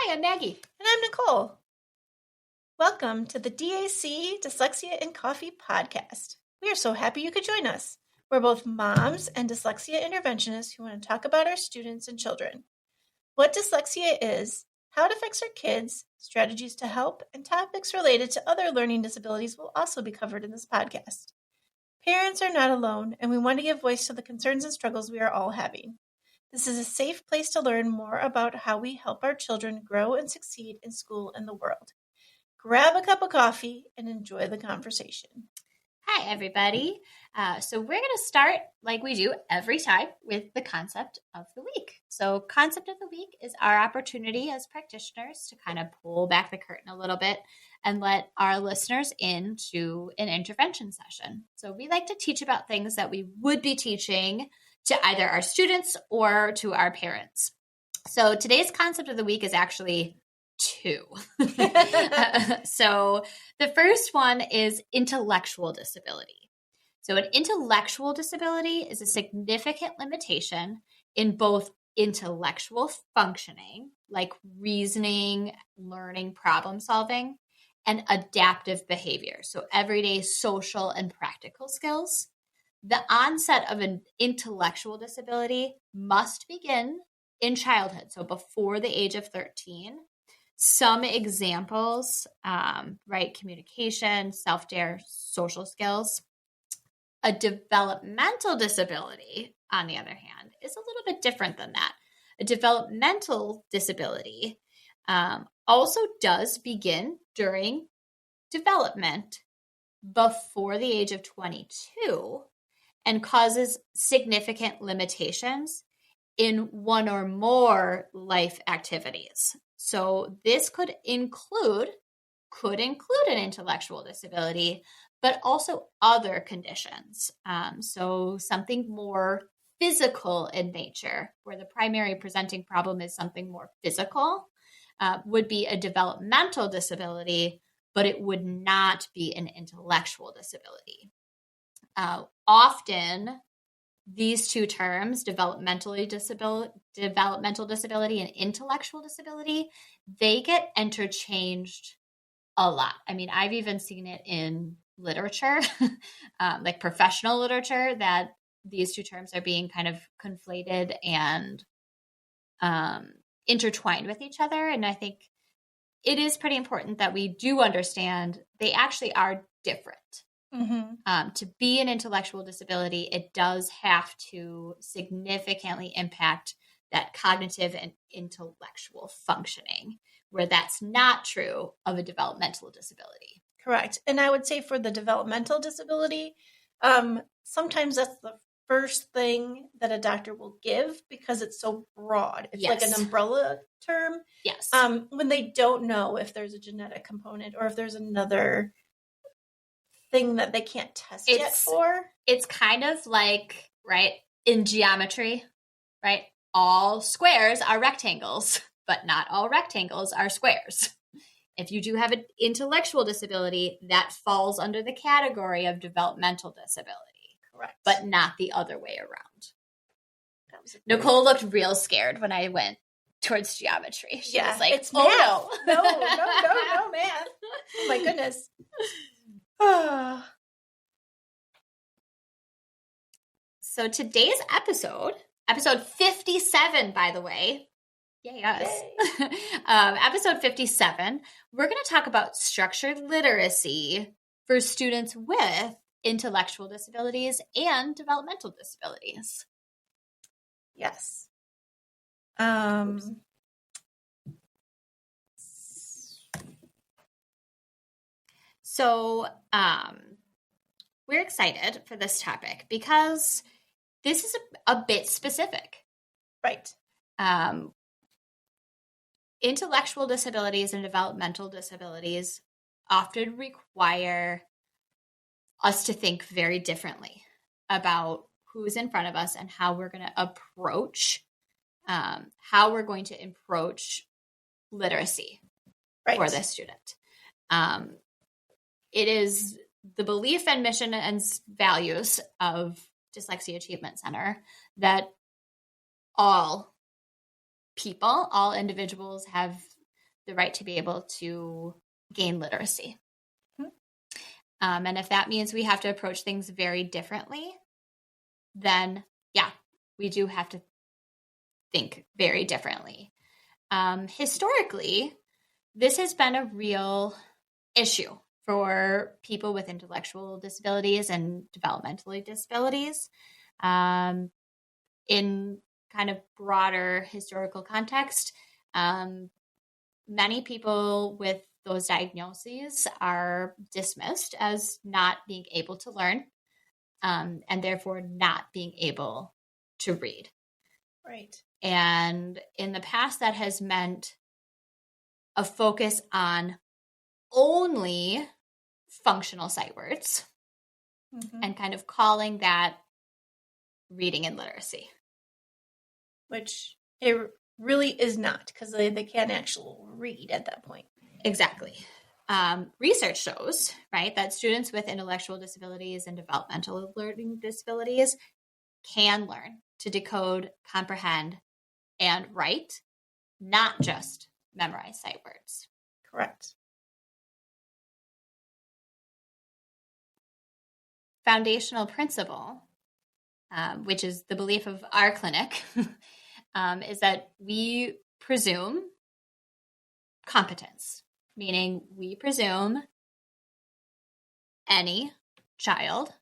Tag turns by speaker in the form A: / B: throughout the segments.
A: Hi, I'm Maggie.
B: And I'm Nicole. Welcome to the DAC Dyslexia and Coffee podcast. We are so happy you could join us. We're both moms and dyslexia interventionists who want to talk about our students and children. What dyslexia is, how it affects our kids, strategies to help, and topics related to other learning disabilities will also be covered in this podcast. Parents are not alone, and we want to give voice to the concerns and struggles we are all having. This is a safe place to learn more about how we help our children grow and succeed in school and the world. Grab a cup of coffee and enjoy the conversation.
A: Hi, everybody. So we're going to start, like we do every time, with the concept of the week. So concept of the week is our opportunity as practitioners to kind of pull back the curtain a little bit and let our listeners into an intervention session. So we like to teach about things that we would be teaching to either our students or to our parents. So today's concept of the week is actually two. So the first one is intellectual disability. So an intellectual disability is a significant limitation in both intellectual functioning, like reasoning, learning, problem solving, and adaptive behavior. So everyday social and practical skills. The onset of an intellectual disability must begin in childhood, so before the age of 13. Some examples, communication, self-care, social skills. A developmental disability, on the other hand, is a little bit different than that. A developmental disability also does begin during development before the age of 22 and causes significant limitations in one or more life activities. So this could include an intellectual disability, but also other conditions. So something more physical in nature, where the primary presenting problem is something more physical, would be a developmental disability, but it would not be an intellectual disability. Often, these two terms, developmental disability and intellectual disability, they get interchanged a lot. I mean, I've even seen it in literature, like professional literature, that these two terms are being kind of conflated and intertwined with each other. And I think it is pretty important that we do understand they actually are different.
B: Mm-hmm.
A: To be an intellectual disability, it does have to significantly impact that cognitive and intellectual functioning, where that's not true of a developmental disability.
B: Correct. And I would say for the developmental disability, sometimes that's the first thing that a doctor will give because it's so broad. It's like an umbrella term.
A: Yes.
B: When they don't know if there's a genetic component or if there's another thing that they can't test yet for.
A: It's kind of like, right, in geometry, right? All squares are rectangles, but not all rectangles are squares. If you do have an intellectual disability, that falls under the category of developmental disability.
B: Correct.
A: But not the other way around. Nicole looked real scared when I went towards geometry. She was like,
B: it's math. No, math. Oh my goodness.
A: So today's episode 57, by the way. Yay, us. Episode 57, we're going to talk about structured literacy for students with intellectual disabilities and developmental disabilities.
B: Yes.
A: So we're excited for this topic because this is a bit specific.
B: Right.
A: Intellectual disabilities and developmental disabilities often require us to think very differently about who's in front of us and how we're going to approach literacy for this student. It is the belief and mission and values of Dyslexia Achievement Center that all individuals have the right to be able to gain literacy.
B: Mhm.
A: And if that means we have to approach things very differently, then yeah, we do have to think very differently. Historically, this has been a real issue for people with intellectual disabilities and developmental disabilities. In kind of broader historical context, many people with those diagnoses are dismissed as not being able to learn, and therefore not being able to read.
B: Right.
A: And in the past, that has meant a focus on only functional sight words and kind of calling that reading and literacy.
B: Which it really is not, because they can't actually read at that point.
A: Exactly. Research shows, right, that students with intellectual disabilities and developmental learning disabilities can learn to decode, comprehend, and write, not just memorize sight words.
B: Correct.
A: Foundational principle, which is the belief of our clinic, is that we presume competence, meaning we presume any child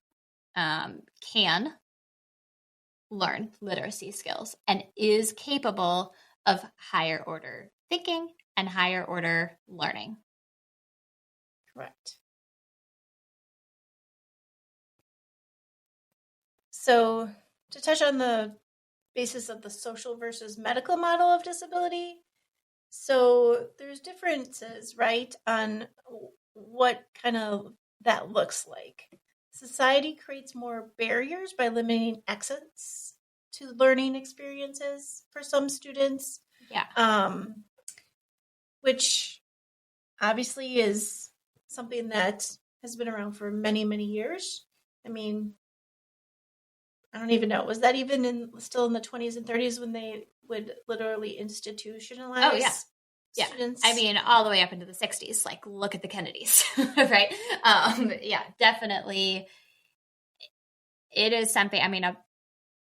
A: can learn literacy skills and is capable of higher order thinking and higher order learning.
B: Correct. So, to touch on the basis of the social versus medical model of disability, so there's differences, right, on what kind of that looks like. Society creates more barriers by limiting access to learning experiences for some students.
A: Yeah.
B: Which obviously is something that has been around for many, many years. I mean, I don't even know. Was that even still in the 20s and 30s when they would literally institutionalize students?
A: I mean, all the way up into the 60s. Like, look at the Kennedys, right? Yeah, definitely. It is something, I mean, a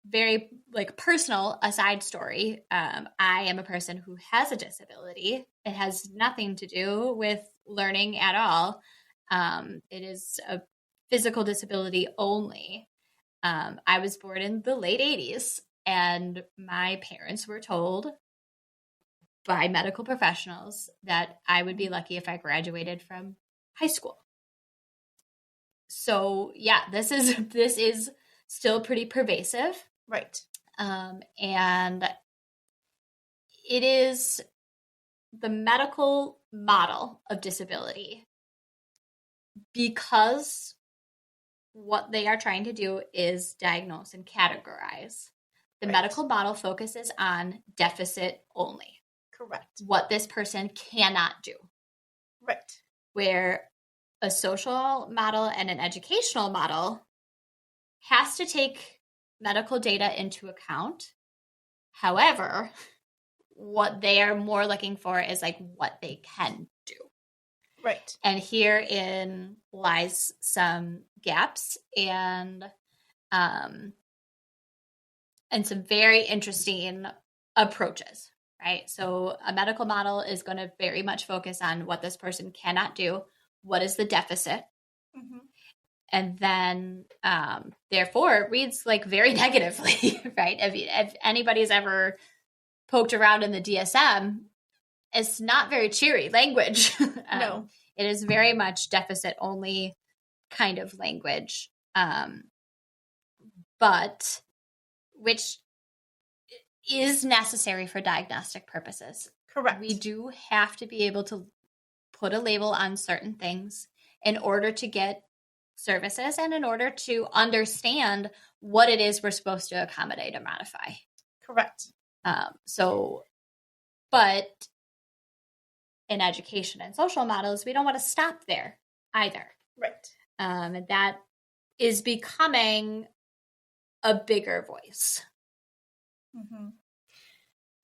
A: very like personal aside story. I am a person who has a disability. It has nothing to do with learning at all. It is a physical disability only. I was born in the late 80s, and my parents were told by medical professionals that I would be lucky if I graduated from high school. So yeah, this is still pretty pervasive.
B: Right.
A: And it is the medical model of disability, because what they are trying to do is diagnose and categorize. The medical model focuses on deficit only.
B: Correct.
A: What this person cannot do.
B: Right.
A: Where a social model and an educational model has to take medical data into account. However, what they are more looking for is like what they can do.
B: Right.
A: And herein lies some gaps and some very interesting approaches, right? So a medical model is going to very much focus on what this person cannot do. What is the deficit?
B: Mm-hmm.
A: And then, therefore, it reads like very negatively, right? If anybody's ever poked around in the DSM, it's not very cheery language.
B: No.
A: It is very much deficit only kind of language, but which is necessary for diagnostic purposes.
B: Correct.
A: We do have to be able to put a label on certain things in order to get services and in order to understand what it is we're supposed to accommodate and modify.
B: Correct.
A: But in education and social models, we don't want to stop there either.
B: Right.
A: And that is becoming a bigger voice.
B: Mm-hmm.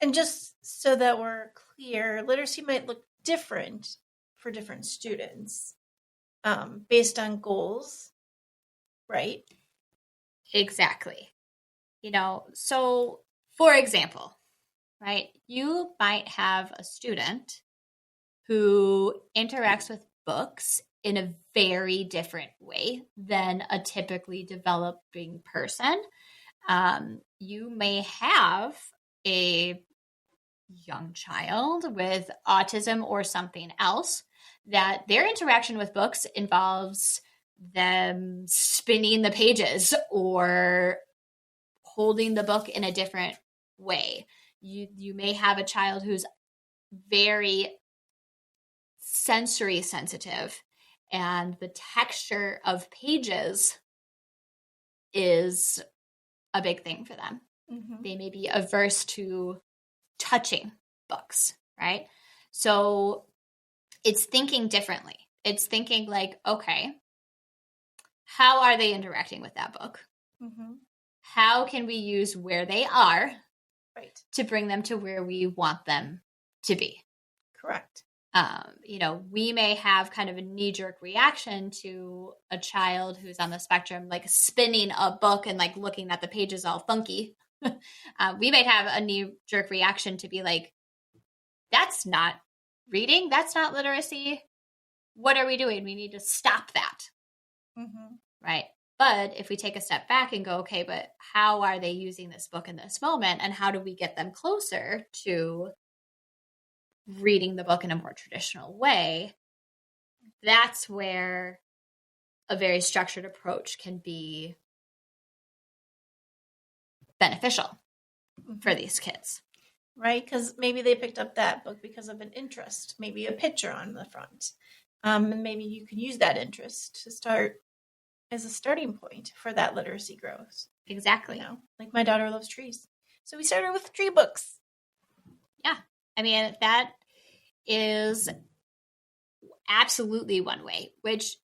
B: And just so that we're clear, literacy might look different for different students based on goals, right?
A: Exactly. So for example, right, you might have a student who interacts with books in a very different way than a typically developing person. You may have a young child with autism or something else that their interaction with books involves them spinning the pages or holding the book in a different way. You may have a child who's very sensory sensitive, and the texture of pages is a big thing for them.
B: Mm-hmm.
A: They may be averse to touching books, right? So it's thinking differently. It's thinking like, okay, how are they interacting with that book?
B: Mm-hmm.
A: How can we use where they are
B: Right.
A: to bring them to where we want them to be?
B: Correct.
A: We may have kind of a knee-jerk reaction to a child who's on the spectrum, like spinning a book and like looking at the pages all funky. We might have a knee-jerk reaction to be like, that's not reading. That's not literacy. What are we doing? We need to stop that.
B: Mm-hmm.
A: Right. But if we take a step back and go, okay, but how are they using this book in this moment? And how do we get them closer to reading the book in a more traditional way? That's where a very structured approach can be beneficial for these kids.
B: Right, because maybe they picked up that book because of an interest, maybe a picture on the front. And maybe you can use that interest to start as a starting point for that literacy growth.
A: Exactly.
B: Like my daughter loves trees. So we started with tree books.
A: Yeah. I mean, that is absolutely one way, which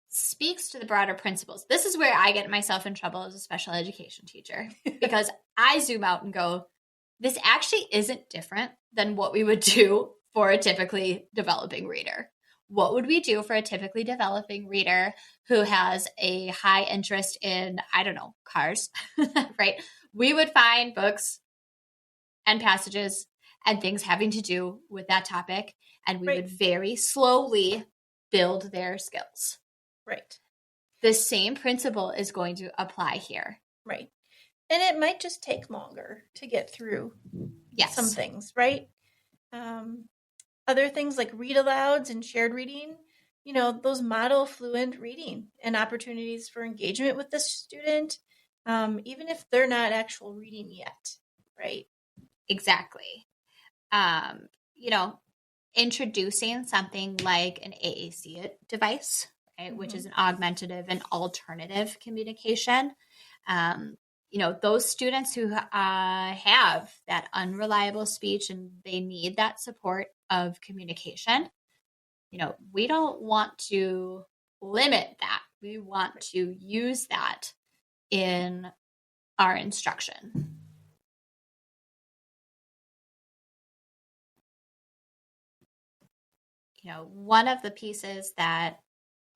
A: speaks to the broader principles. This is where I get myself in trouble as a special education teacher because I zoom out and go, this actually isn't different than what we would do for a typically developing reader. What would we do for a typically developing reader who has a high interest in, I don't know, cars, right? We would find books and passages and things having to do with that topic, and we
B: Right.
A: would very slowly build their skills.
B: Right.
A: The same principle is going to apply here.
B: Right. And it might just take longer to get through
A: Yes.
B: some things, right? Other things like read alouds and shared reading, those model fluent reading and opportunities for engagement with the student, even if they're not actual reading yet, right?
A: Exactly. Introducing something like an AAC device, right, which is an augmentative and alternative communication. Those students who have that unreliable speech and they need that support of communication, we don't want to limit that. We want to use that in our instruction. One of the pieces that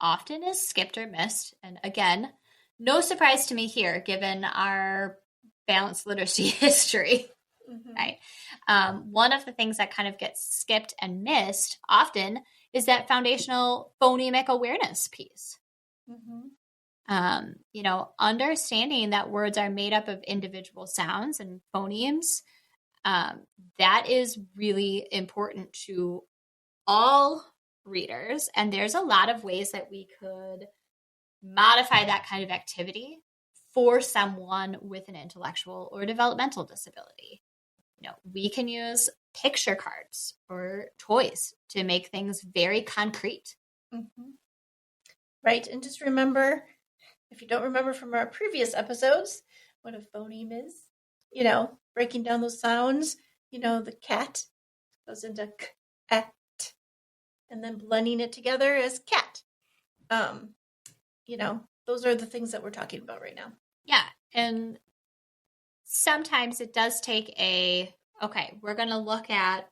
A: often is skipped or missed, and again, no surprise to me here, given our balanced literacy history, right? One of the things that kind of gets skipped and missed often is that foundational phonemic awareness piece. Understanding that words are made up of individual sounds and phonemes, that is really important to all readers. And there's a lot of ways that we could modify that kind of activity for someone with an intellectual or developmental disability. We can use picture cards or toys to make things very concrete.
B: Right. And just remember, if you don't remember from our previous episodes, what a phoneme is, breaking down those sounds, the cat goes into cat and then blending it together as cat. Those are the things that we're talking about right now.
A: Yeah. And sometimes it does take we're going to look at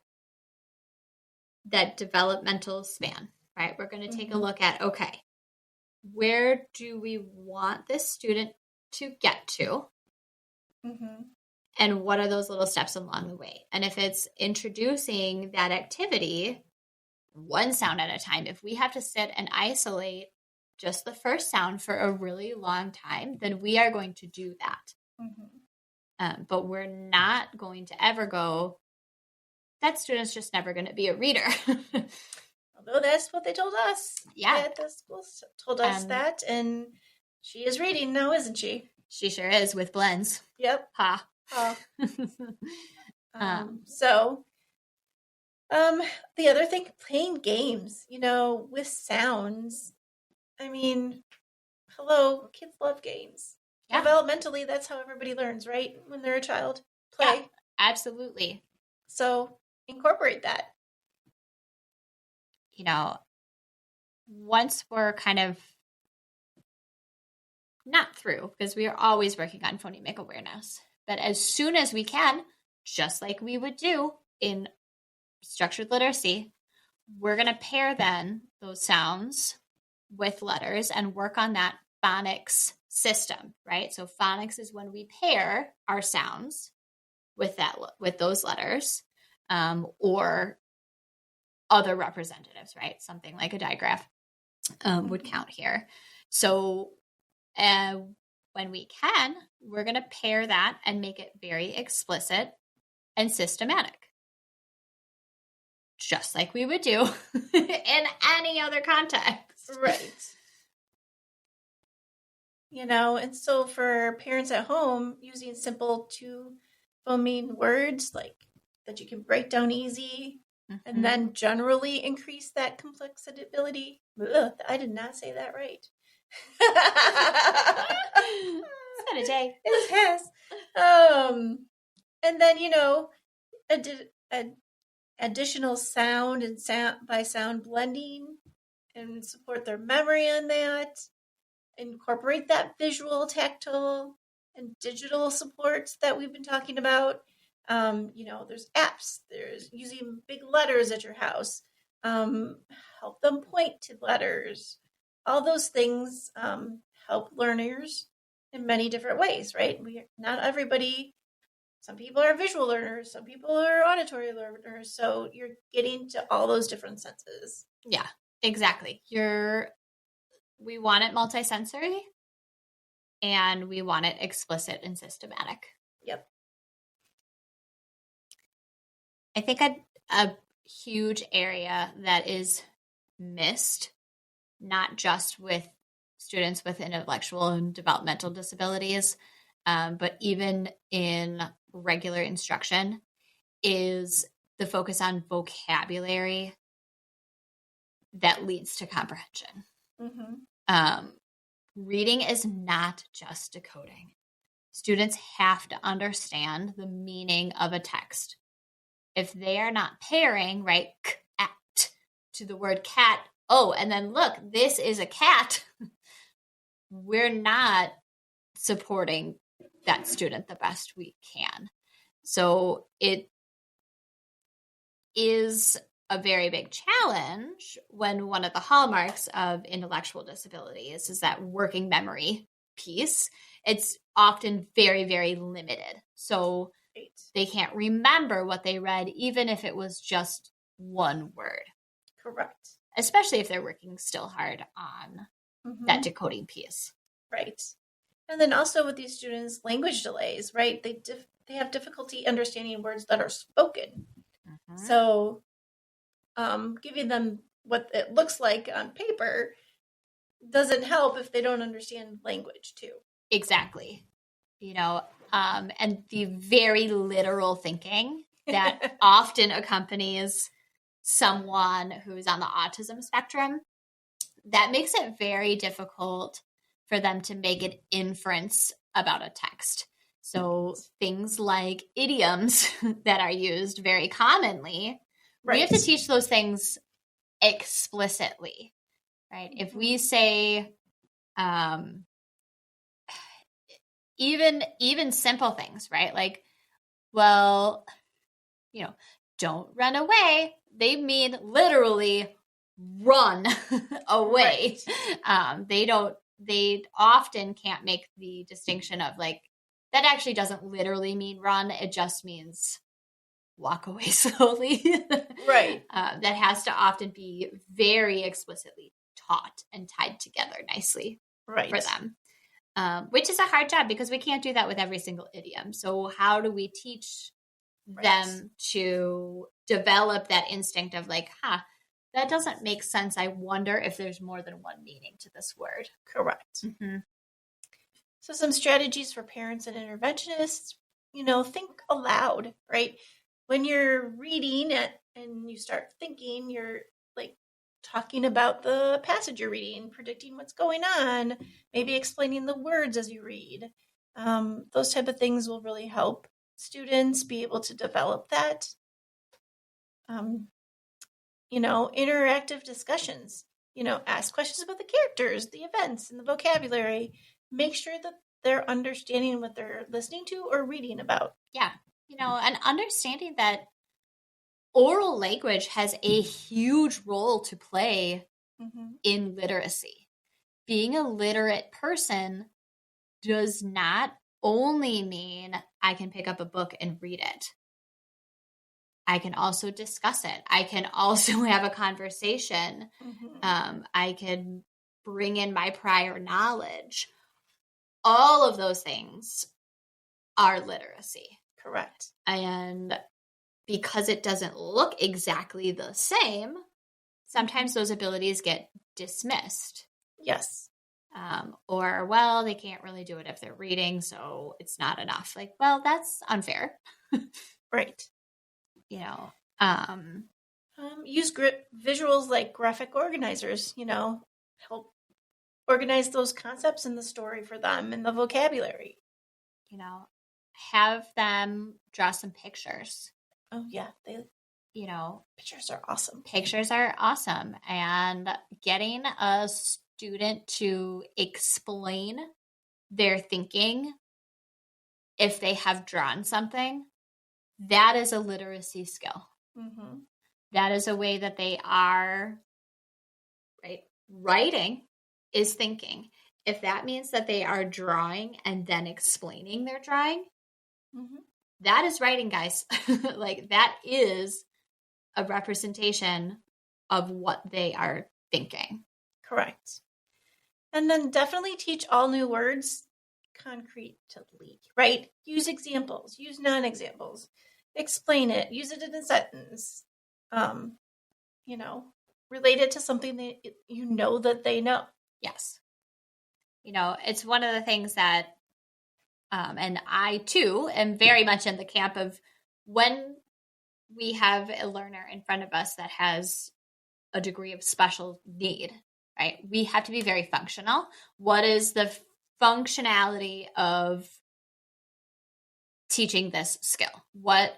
A: that developmental span, right? We're going to take a
B: Mhm.
A: look at, okay, where do we want this student to get to?
B: Mhm.
A: And what are those little steps along the way? And if it's introducing that activity one sound at a time, if we have to sit and isolate just the first sound for a really long time, then we are going to do that.
B: Mhm.
A: But we're not going to ever go, that student's just never going to be a reader.
B: Although that's what they told us.
A: Yeah.
B: The school told us that, and she is reading now, isn't she?
A: She sure is, with blends.
B: Yep.
A: Ha.
B: Oh. The other thing, playing games, with sounds. I mean, hello, kids love games.
A: Yeah.
B: Developmentally, that's how everybody learns, right? When they're a child, play.
A: Yeah, absolutely.
B: So incorporate that.
A: Once we're kind of not through, because we are always working on phonemic awareness, but as soon as we can, just like we would do in structured literacy, we're going to pair then those sounds with letters and work on that phonics system, right? So phonics is when we pair our sounds with those letters, or other representatives, right? Something like a digraph would count here. So when we can, we're going to pair that and make it very explicit and systematic, just like we would do in any other context.
B: Right. And so for parents at home, using simple two-phoneme words like that you can break down easy, and then generally increase that complexity. Ugh, I did not say that right.
A: It's been a day.
B: It has. And then, additional sound and sound by sound blending, and support their memory on that. Incorporate that visual, tactile, and digital supports that we've been talking about. There's apps, there's using big letters at your house. Help them point to letters. All those things help learners in many different ways, right? Not everybody. Some people are visual learners, some people are auditory learners. So you're getting to all those different senses.
A: Yeah, exactly. We want it multisensory, and we want it explicit and systematic.
B: Yep.
A: I think a huge area that is missed, not just with students with intellectual and developmental disabilities, but even in regular instruction, is the focus on vocabulary that leads to comprehension.
B: Mm-hmm.
A: Reading is not just decoding. Students have to understand the meaning of a text. If they are not pairing, right, cat to the word cat, and then look, this is a cat, we're not supporting that student the best we can. So it is a very big challenge when one of the hallmarks of intellectual disabilities is that working memory piece. It's often very, very limited. So they can't remember what they read, even if it was just one word.
B: Correct.
A: Especially if they're working still hard on that decoding piece.
B: Right. And then also with these students, language delays, right? They have difficulty understanding words that are spoken. Mm-hmm. So giving them what it looks like on paper doesn't help if they don't understand language too.
A: Exactly. And the very literal thinking that often accompanies someone who's on the autism spectrum, that makes it very difficult for them to make an inference about a text. So things like idioms that are used very commonly, right. We have to teach those things explicitly, right? Mm-hmm. If we say, even simple things, right? Like, well, don't run away. they mean literally run away.
B: Right.
A: They often can't make the distinction of like, that actually doesn't literally mean run. It just means walk away slowly.
B: Right.
A: That has to often be very explicitly taught and tied together nicely
B: Right.
A: for them, which is a hard job because we can't do that with every single idiom. So how do we teach them to develop that instinct of like, that doesn't make sense. I wonder if there's more than one meaning to this word.
B: Correct.
A: Mm-hmm.
B: So some strategies for parents and interventionists, think aloud, right? When you're reading it and you start thinking, you're like talking about the passage you're reading, predicting what's going on, maybe explaining the words as you read. Those type of things will really help students be able to develop that. Interactive discussions, ask questions about the characters, the events, and the vocabulary. Make sure that they're understanding what they're listening to or reading about.
A: Yeah. And understanding that oral language has a huge role to play in literacy. Being a literate person does not only mean I can pick up a book and read it. I can also discuss it. I can also have a conversation. I can bring in my prior knowledge. All of those things are literacy.
B: Correct.
A: And because it doesn't look exactly the same, sometimes those abilities get dismissed.
B: Yes.
A: Or, well, they can't really do it if they're reading, so it's not enough. Like, well, that's unfair.
B: Right.
A: Use
B: visuals like graphic organizers, help organize those concepts in the story for them and the vocabulary.
A: Have them draw some pictures.
B: Oh, yeah. Pictures are awesome.
A: Pictures are awesome. And getting a student to explain their thinking if they have drawn something, that is a literacy skill. That is a way that they are, right? Writing is thinking. If that means that they are drawing and then explaining their drawing, that is writing, guys. Like, that is a representation of what they are thinking.
B: Correct. And then definitely teach all new words concretely, right? Use examples, use non-examples, explain it, use it in a sentence, relate it to something that that they know.
A: Yes. It's one of the things that, and I too am very much in the camp of when we have a learner in front of us that has a degree of special need, right? We have to be very functional. What is the functionality of teaching this skill? What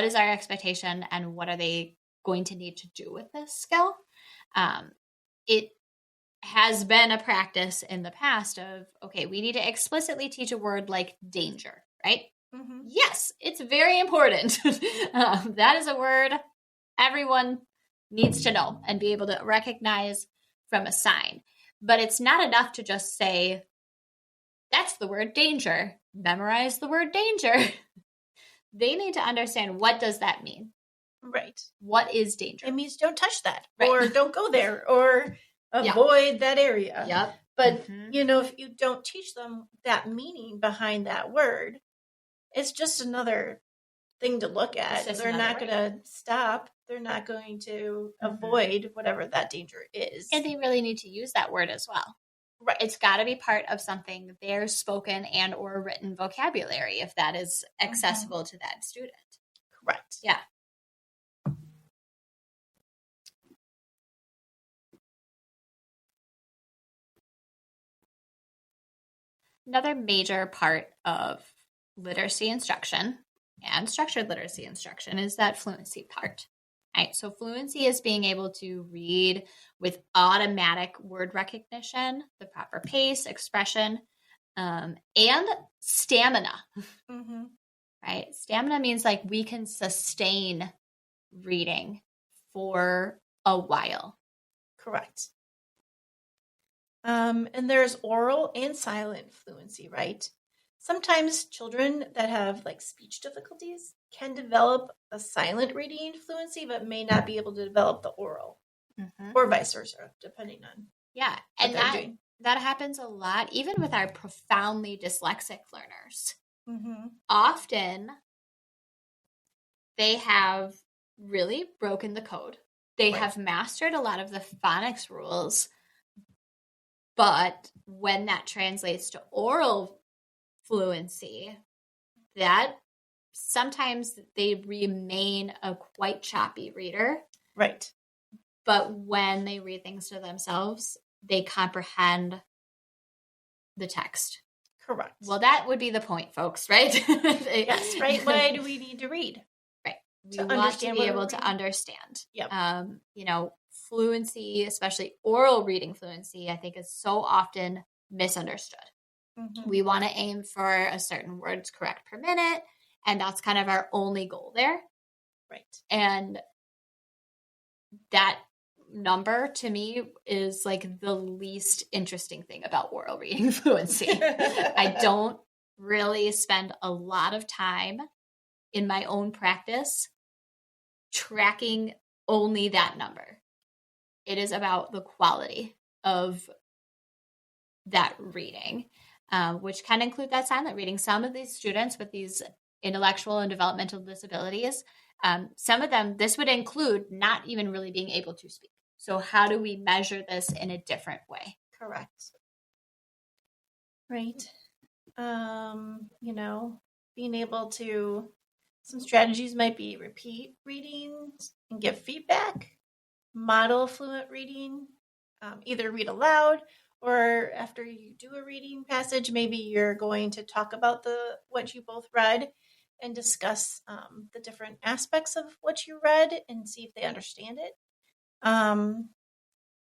A: is our expectation, and what are they going to need to do with this skill? It has been a practice in the past of, okay, we need to explicitly teach a word like danger, right? Yes, it's very important. That is a word everyone needs to know and be able to recognize from a sign. But it's not enough to just say, that's the word danger. Memorize the word danger. They need to understand, what does that mean?
B: Right.
A: What is danger?
B: It means don't touch that,
A: right.
B: Or don't go there, or avoid that area.
A: Yep.
B: But, if you don't teach them that meaning behind that word, it's just another thing to look at. They're not going to stop. They're not going to avoid whatever that danger is.
A: And they really need to use that word as well.
B: Right.
A: It's got to be part of something, their spoken and or written vocabulary, if that is accessible to that student.
B: Correct.
A: Yeah. Another major part of literacy instruction and structured literacy instruction is that fluency part. Right? So fluency is being able to read with automatic word recognition, the proper pace, expression, and stamina. Right? Stamina means like we can sustain reading for a while.
B: Correct. And there's oral and silent fluency, right? Sometimes children that have like speech difficulties can develop a silent reading fluency, but may not be able to develop the oral, or vice versa, depending on
A: and that happens a lot, even with our profoundly dyslexic learners. Often, they have really broken the code. They have mastered a lot of the phonics rules, but when that translates to oral fluency, that sometimes they remain a quite choppy reader.
B: Right.
A: But when they read things to themselves, they comprehend the text.
B: Correct.
A: Well, that would be the point, folks, right?
B: Yes, right. Why do we need to read?
A: Right. We want to be able to understand.
B: Yep.
A: Fluency, especially oral reading fluency, I think is so often misunderstood. We want to aim for a certain words correct per minute, and that's kind of our only goal there.
B: Right.
A: And that number to me is like the least interesting thing about oral reading fluency. I don't really spend a lot of time in my own practice tracking only that number. It is about the quality of that reading, which can include that silent reading. Some of these students with these intellectual and developmental disabilities, some of them, this would include not even really being able to speak. So how do we measure this in a different way?
B: Correct. Right. Being able to, some strategies might be repeat readings and give feedback, model fluent reading, either read aloud or after you do a reading passage, maybe you're going to talk about what you both read and discuss the different aspects of what you read and see if they understand it. And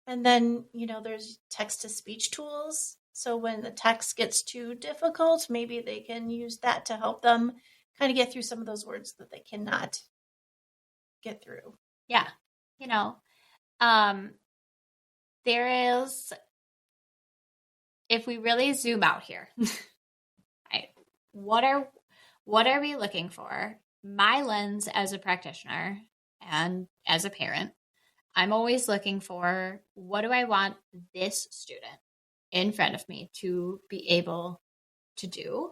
B: then, there's text-to-speech tools. So when the text gets too difficult, maybe they can use that to help them kind of get through some of those words that they cannot get through.
A: Yeah. There is, if we really zoom out here, right, what are we looking for? My lens as a practitioner and as a parent, I'm always looking for, what do I want this student in front of me to be able to do?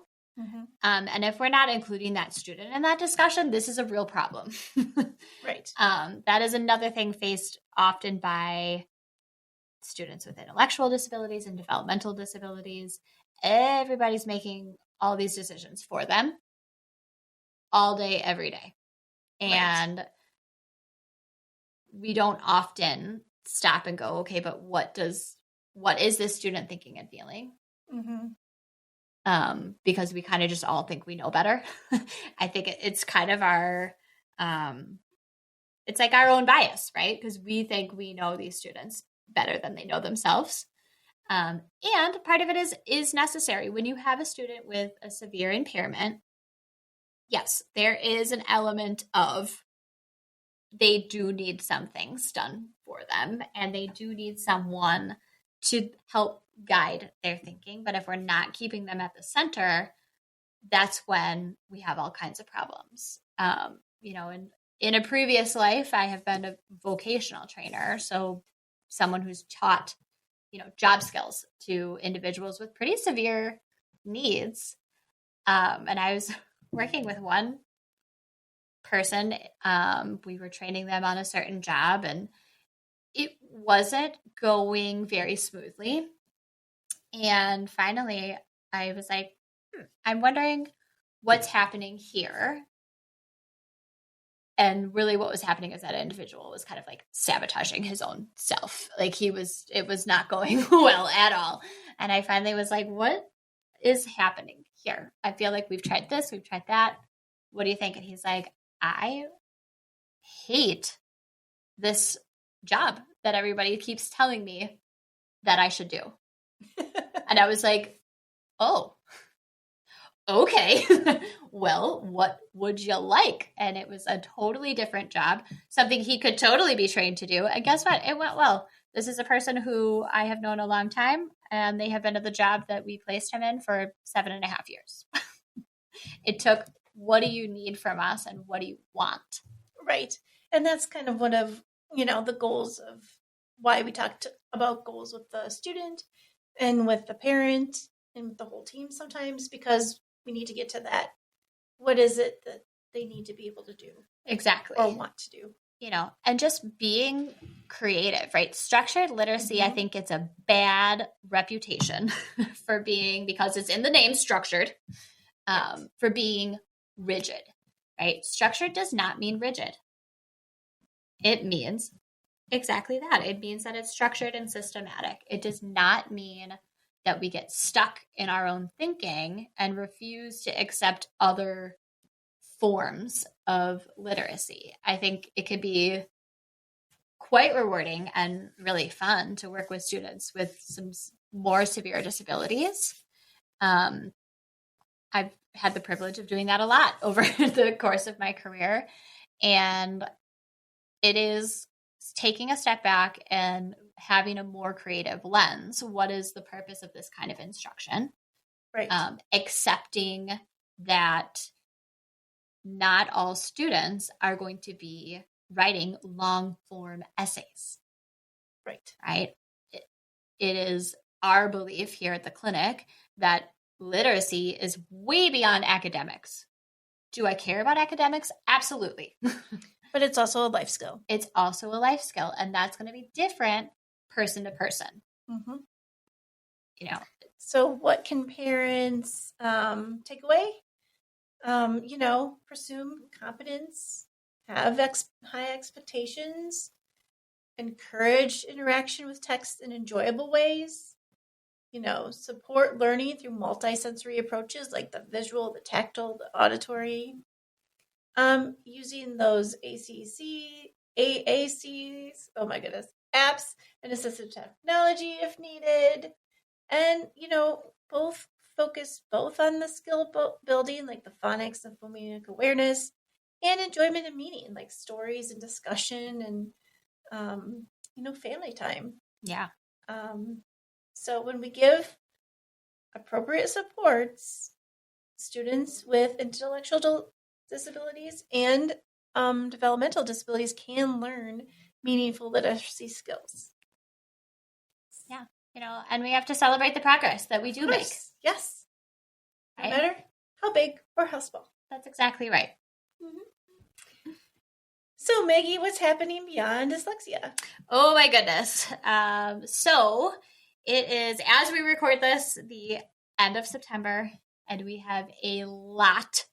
A: And if we're not including that student in that discussion, this is a real problem.
B: Right.
A: That is another thing faced often by students with intellectual disabilities and developmental disabilities. Everybody's making all these decisions for them all day, every day. And we don't often stop and go, okay, but what is this student thinking and feeling? Because we kind of just all think we know better. I think it's kind of our, it's like our own bias, right? Because we think we know these students better than they know themselves. And part of it is necessary. When you have a student with a severe impairment, yes, there is an element of they do need some things done for them, and they do need someone to help guide their thinking. But if we're not keeping them at the center, that's when we have all kinds of problems. In a previous life, I have been a vocational trainer, so someone who's taught, job skills to individuals with pretty severe needs. And I was working with one person. We were training them on a certain job, and it wasn't going very smoothly. And finally, I was like, I'm wondering what's happening here. And really what was happening is that individual was kind of like sabotaging his own self. Like it was not going well at all. And I finally was like, what is happening here? I feel like we've tried this, we've tried that. What do you think? And he's like, I hate this job that everybody keeps telling me that I should do. And I was like, oh, okay, well, what would you like? And it was a totally different job, something he could totally be trained to do. And guess what? It went well. This is a person who I have known a long time, and they have been at the job that we placed him in for 7.5 years. It took, what do you need from us and what do you want?
B: Right. And that's kind of one of, the goals of why we talked about goals with the student and with the parent and with the whole team sometimes, because we need to get to that. What is it that they need to be able to do?
A: Exactly.
B: Or want to do.
A: And just being creative, right? Structured literacy, I think it's a bad reputation for being, because it's in the name, structured, for being rigid, right? Structured does not mean rigid. It means exactly that. It means that it's structured and systematic. It does not mean that we get stuck in our own thinking and refuse to accept other forms of literacy. I think it could be quite rewarding and really fun to work with students with some more severe disabilities. I've had the privilege of doing that a lot over the course of my career. And it is taking a step back and having a more creative lens. What is the purpose of this kind of instruction?
B: Right.
A: Accepting that not all students are going to be writing long form essays. Right. It is our belief here at the clinic that literacy is way beyond academics. Do I care about academics? Absolutely.
B: But it's also a life skill.
A: It's also a life skill, and that's going to be different person to person.
B: Mm-hmm.
A: So
B: what can parents take away? Pursue competence, have high expectations, encourage interaction with text in enjoyable ways, support learning through multisensory approaches like the visual, the tactile, the auditory, using those AACs, oh my goodness, apps and assistive technology if needed. And, both focus both on the skill building, like the phonics and phonemic awareness, and enjoyment and meaning, like stories and discussion and, family time.
A: Yeah.
B: So when we give appropriate supports, students with intellectual disabilities and developmental disabilities can learn meaningful literacy skills.
A: Yeah. And we have to celebrate the progress that we do make.
B: Yes.
A: Right?
B: No matter how big or how small.
A: That's exactly right.
B: Mm-hmm. So, Maggie, what's happening beyond dyslexia?
A: Oh, my goodness. So it is, as we record this, the end of September, and we have a lot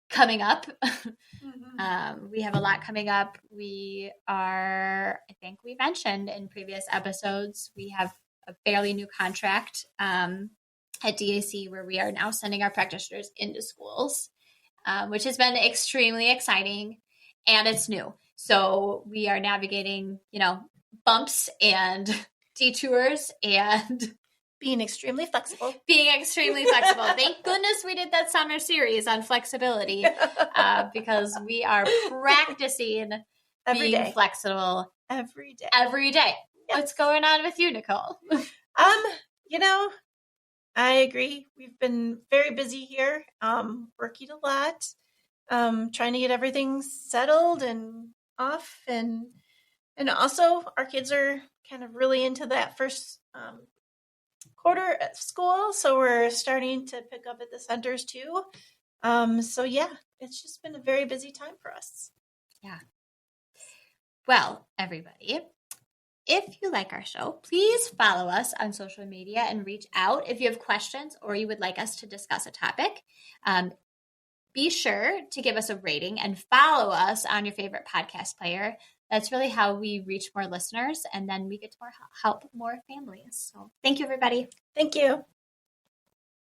A: coming up. Mm-hmm. We have a lot coming up. We are, I think we mentioned in previous episodes, we have a fairly new contract at DAC where we are now sending our practitioners into schools, which has been extremely exciting, and it's new. So we are navigating, bumps and detours and
B: being extremely flexible.
A: Thank goodness we did that summer series on flexibility because we are practicing being flexible
B: every day.
A: Yes. What's going on with you, Nicole?
B: I agree. We've been very busy here, working a lot, trying to get everything settled and off, and also our kids are kind of really into that first quarter at school, so we're starting to pick up at the centers too. So yeah, it's just been a very busy time for us.
A: Yeah. Well, everybody, if you like our show, please follow us on social media and reach out if you have questions or you would like us to discuss a topic. Be sure to give us a rating and follow us on your favorite podcast player. That's really how we reach more listeners, and then we get to help more families. So thank you, everybody.
B: Thank you.